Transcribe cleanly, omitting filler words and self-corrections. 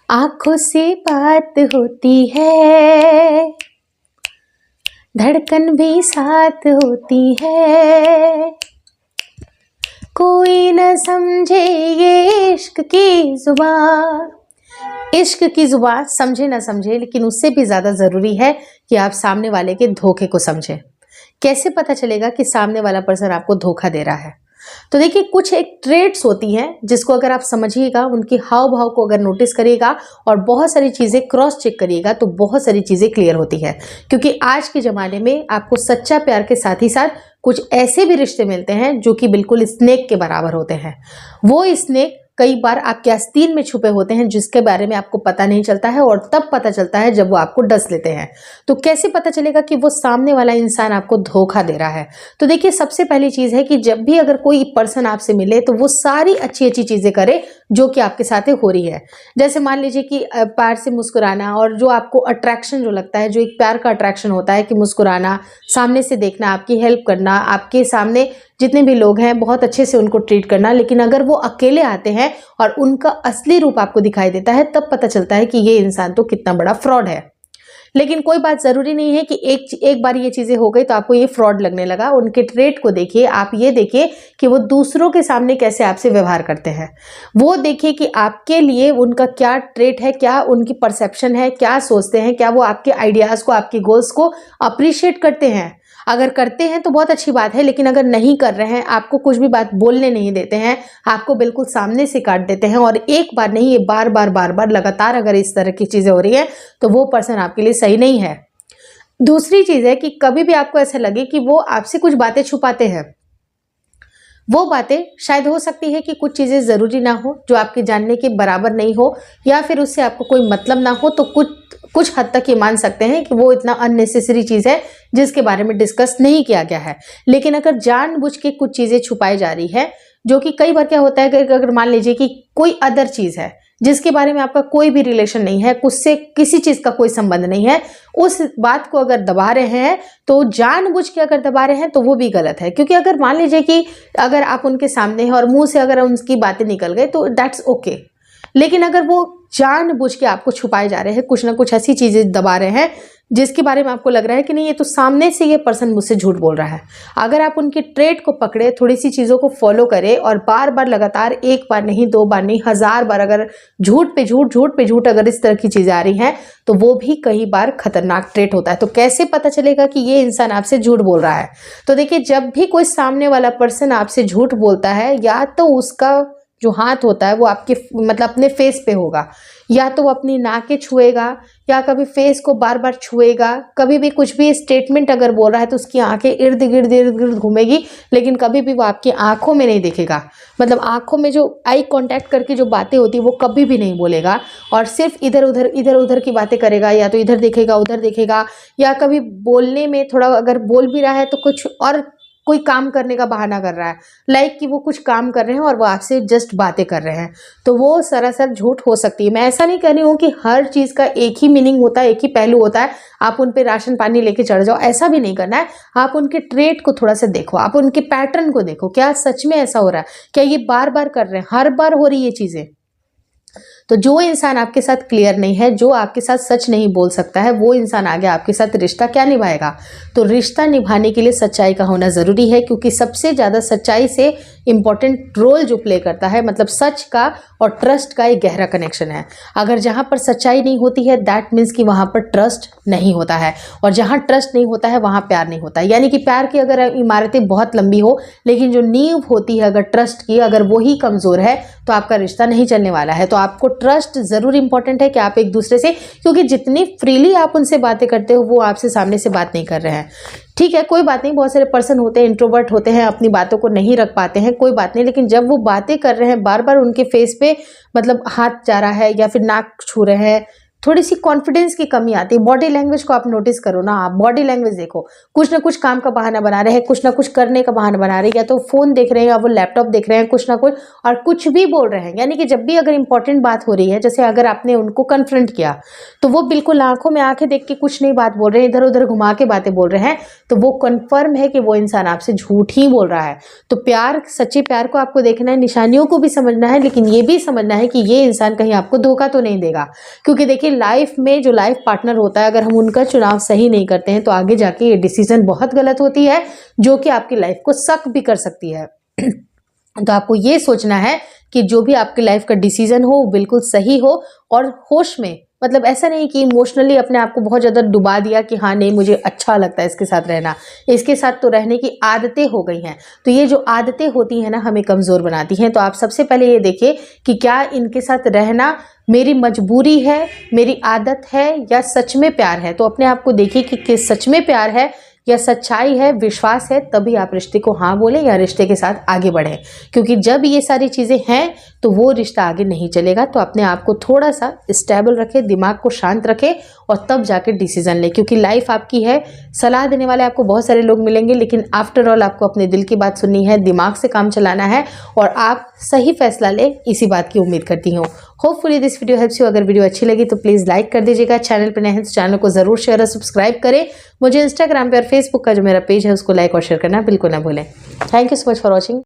आँखों से बात होती है, धड़कन भी साथ होती है। कोई न समझे ये इश्क की जुबान। इश्क की जुबान समझे ना समझे, लेकिन उससे भी ज़्यादा ज़रूरी है कि आप सामने वाले के धोखे को समझें। कैसे पता चलेगा कि सामने वाला पर्सन आपको धोखा दे रहा है? तो देखिए, कुछ एक ट्रेड्स होती हैं जिसको अगर आप समझिएगा, उनके हाव भाव को अगर नोटिस करिएगा और बहुत सारी चीज़ें क्रॉस चेक करिएगा तो बहुत सारी चीज़ें क्लियर होती है। क्योंकि आज के ज़माने में आपको सच्चा प्यार के साथ ही साथ कुछ ऐसे भी रिश्ते मिलते हैं जो कि बिल्कुल स्नेक के बराबर होते हैं। वो स्नेक कई बार आपके आस्तीन में छुपे होते हैं जिसके बारे में आपको पता नहीं चलता है, और तब पता चलता है जब वो आपको डस लेते हैं। तो कैसे पता चलेगा कि वो सामने वाला इंसान आपको धोखा दे रहा है? तो देखिए, सबसे पहली चीज़ है कि जब भी अगर कोई पर्सन आपसे मिले तो वो सारी अच्छी अच्छी चीज़ें करे जो कि आपके साथ हो रही है। जैसे मान लीजिए कि प्यार से मुस्कुराना, और जो आपको अट्रैक्शन जो लगता है, जो एक प्यार का अट्रैक्शन होता है कि मुस्कुराना, सामने से देखना, आपकी हेल्प करना, आपके सामने जितने भी लोग हैं बहुत अच्छे से उनको ट्रीट करना। लेकिन अगर वो अकेले आते हैं और उनका असली रूप आपको दिखाई देता है, तब पता चलता है कि ये इंसान तो कितना बड़ा फ्रॉड है। लेकिन कोई बात ज़रूरी नहीं है कि एक बार ये चीज़ें हो गई तो आपको ये फ्रॉड लगने लगा। उनके ट्रेट को देखिए, आप ये देखिए कि वो दूसरों के सामने कैसे आपसे व्यवहार करते हैं। वो देखिए कि आपके लिए उनका क्या ट्रेट है, क्या उनकी परसेप्शन है, क्या सोचते हैं, क्या वो आपके आइडियाज़ को, आपके गोल्स को अप्रिशिएट करते हैं। अगर करते हैं तो बहुत अच्छी बात है, लेकिन अगर नहीं कर रहे हैं, आपको कुछ भी बात बोलने नहीं देते हैं, आपको बिल्कुल सामने से काट देते हैं, और एक बार नहीं, ये बार बार लगातार अगर इस तरह की चीज़ें हो रही है तो वो पर्सन आपके लिए सही नहीं है। दूसरी चीज़ है कि कभी भी आपको ऐसा लगे कि वो आपसे कुछ बातें छुपाते हैं, वो बातें शायद हो सकती है कि कुछ चीज़ें ज़रूरी ना हो, जो आपके जानने के बराबर नहीं हो, या फिर उससे आपको कोई मतलब ना हो, तो कुछ हद तक ये मान सकते हैं कि वो इतना अननेसेसरी चीज़ है जिसके बारे में डिस्कस नहीं किया गया है। लेकिन अगर जानबूझ के कुछ चीज़ें छुपाई जा रही है, जो कि कई बार क्या होता है कि अगर मान लीजिए कि कोई अदर चीज़ है जिसके बारे में आपका कोई भी रिलेशन नहीं है, उससे किसी चीज़ का कोई संबंध नहीं है, उस बात को अगर दबा रहे हैं, तो जानबूझ के अगर दबा रहे हैं तो वो भी गलत है। क्योंकि अगर मान लीजिए कि अगर आप उनके सामने हैं और मुंह से अगर उनकी बातें निकल गई तो दैट्स ओके। लेकिन अगर वो जानबूझ के आपको छुपाए जा रहे हैं, कुछ ना कुछ ऐसी चीज़ें दबा रहे हैं जिसके बारे में आपको लग रहा है कि नहीं, ये तो सामने से ये पर्सन मुझसे झूठ बोल रहा है, अगर आप उनके ट्रेड को पकड़े, थोड़ी सी चीज़ों को फॉलो करें और बार बार लगातार, एक बार नहीं, दो बार नहीं, 1000 बार अगर झूठ पे झूठ अगर इस तरह की चीज़ें आ रही हैं, तो वो भी कई बार खतरनाक ट्रेड होता है। तो कैसे पता चलेगा कि ये इंसान आपसे झूठ बोल रहा है? तो देखिए, जब भी कोई सामने वाला पर्सन आपसे झूठ बोलता है, या तो उसका जो हाथ होता है वो आपके मतलब अपने फेस पे होगा, या तो वो अपनी नाक छुएगा, या कभी फेस को बार बार छुएगा। कभी भी कुछ भी स्टेटमेंट अगर बोल रहा है तो उसकी आंखें इर्द गिर्द घूमेगी, लेकिन कभी भी वो आपकी आंखों में नहीं दिखेगा। मतलब आंखों में जो आई कांटेक्ट करके जो बातें होती है वो कभी भी नहीं बोलेगा, और सिर्फ इधर उधर की बातें करेगा, या तो इधर देखेगा उधर देखेगा, या कभी बोलने में थोड़ा अगर बोल भी रहा है तो कुछ और कोई काम करने का बहाना कर रहा है, लाइक कि वो कुछ काम कर रहे हैं और वो आपसे जस्ट बातें कर रहे हैं। तो वो सरासर झूठ हो सकती है। मैं ऐसा नहीं कह रही हूँ कि हर चीज़ का एक ही मीनिंग होता है, एक ही पहलू होता है, आप उन पे राशन पानी लेके चढ़ जाओ, ऐसा भी नहीं करना है। आप उनके ट्रेट को थोड़ा सा देखो, आप उनके पैटर्न को देखो, क्या सच में ऐसा हो रहा है, क्या ये बार बार कर रहे हैं, हर बार हो रही है चीज़ें। तो जो इंसान आपके साथ क्लियर नहीं है, जो आपके साथ सच नहीं बोल सकता है, वो इंसान आगे आपके साथ रिश्ता क्या निभाएगा? तो रिश्ता निभाने के लिए सच्चाई का होना ज़रूरी है, क्योंकि सबसे ज़्यादा सच्चाई से इम्पॉर्टेंट रोल जो प्ले करता है, मतलब सच का और ट्रस्ट का एक गहरा कनेक्शन है। अगर जहाँ पर सच्चाई नहीं होती है, दैट मीन्स कि वहाँ पर ट्रस्ट नहीं होता है, और जहाँ ट्रस्ट नहीं होता है वहाँ प्यार नहीं होता है। यानी कि प्यार की अगर इमारतें बहुत लंबी हो, लेकिन जो नींव होती है अगर ट्रस्ट की, अगर वो ही कमज़ोर है, तो आपका रिश्ता नहीं चलने वाला है। तो आपको ट्रस्ट ज़रूर इंपॉर्टेंट है कि आप एक दूसरे से, क्योंकि जितनी फ्रीली आप उनसे बातें करते हो वो आपसे सामने से बात नहीं कर रहे हैं। ठीक है, कोई बात नहीं, बहुत सारे पर्सन होते हैं, इंट्रोवर्ट होते हैं, अपनी बातों को नहीं रख पाते हैं, कोई बात नहीं, लेकिन जब वो बातें कर रहे हैं, बार बार उनके फेस पे मतलब हाथ जा रहा है या फिर नाक छू रहे हैं, थोड़ी सी कॉन्फिडेंस की कमी आती है। बॉडी लैंग्वेज को आप नोटिस करो ना, आप बॉडी लैंग्वेज देखो, कुछ ना कुछ काम का बहाना बना रहे हैं, कुछ ना कुछ करने का बहाना बना रहे हैं, या तो फोन देख रहे हैं या वो लैपटॉप देख रहे हैं, कुछ ना कुछ, और कुछ भी बोल रहे हैं। यानी कि जब भी अगर इंपॉर्टेंट बात हो रही है, जैसे अगर आपने उनको कन्फ्रंट किया तो वो बिल्कुल आंखों में आंखें देख के कुछ नहीं बात बोल रहे हैं, इधर उधर घुमा के बातें बोल रहे हैं, तो वो कन्फर्म है कि वो इंसान आपसे झूठ ही बोल रहा है। तो प्यार, सच्चे प्यार को आपको देखना है, निशानियों को भी समझना है, लेकिन ये भी समझना है कि ये इंसान कहीं आपको धोखा तो नहीं देगा। क्योंकि देखिए, लाइफ में जो लाइफ पार्टनर होता है, अगर हम उनका चुनाव सही नहीं करते हैं तो आगे जाके ये डिसीजन बहुत गलत होती है, जो कि आपकी लाइफ को सक भी कर सकती है। तो आपको ये सोचना है कि जो भी आपकी लाइफ का डिसीजन हो वो बिल्कुल सही हो, और होश में, मतलब ऐसा नहीं कि इमोशनली अपने आप को बहुत ज़्यादा डुबा दिया कि हाँ नहीं मुझे अच्छा लगता है इसके साथ रहना, इसके साथ तो रहने की आदतें हो गई हैं। तो ये जो आदतें होती हैं ना, हमें कमज़ोर बनाती हैं। तो आप सबसे पहले ये देखिए कि क्या इनके साथ रहना मेरी मजबूरी है, मेरी आदत है, या सच में प्यार है। तो अपने आप को देखिए कि सच में प्यार है या सच्चाई है, विश्वास है, तभी आप रिश्ते को हाँ बोलें या रिश्ते के साथ आगे बढ़ें। क्योंकि जब ये सारी चीज़ें हैं तो वो रिश्ता आगे नहीं चलेगा। तो अपने आप को थोड़ा सा स्टेबल रखें, दिमाग को शांत रखें, और तब जाके डिसीजन लें। क्योंकि लाइफ आपकी है, सलाह देने वाले आपको बहुत सारे लोग मिलेंगे, लेकिन आफ्टर ऑल आपको अपने दिल की बात सुननी है, दिमाग से काम चलाना है, और आप सही फैसला लें, इसी बात की उम्मीद करती हूँ। Hopefully this video helps you. अगर वीडियो अच्छी लगी तो प्लीज़ लाइक कर दीजिएगा। चैनल पर नए हैं तो चैनल को ज़रूर शेयर और सब्सक्राइब करें। मुझे इंस्टाग्राम पे और फेसबुक का जो मेरा पेज है उसको लाइक और शेयर करना बिल्कुल ना भूलें। Thank you so much for watching.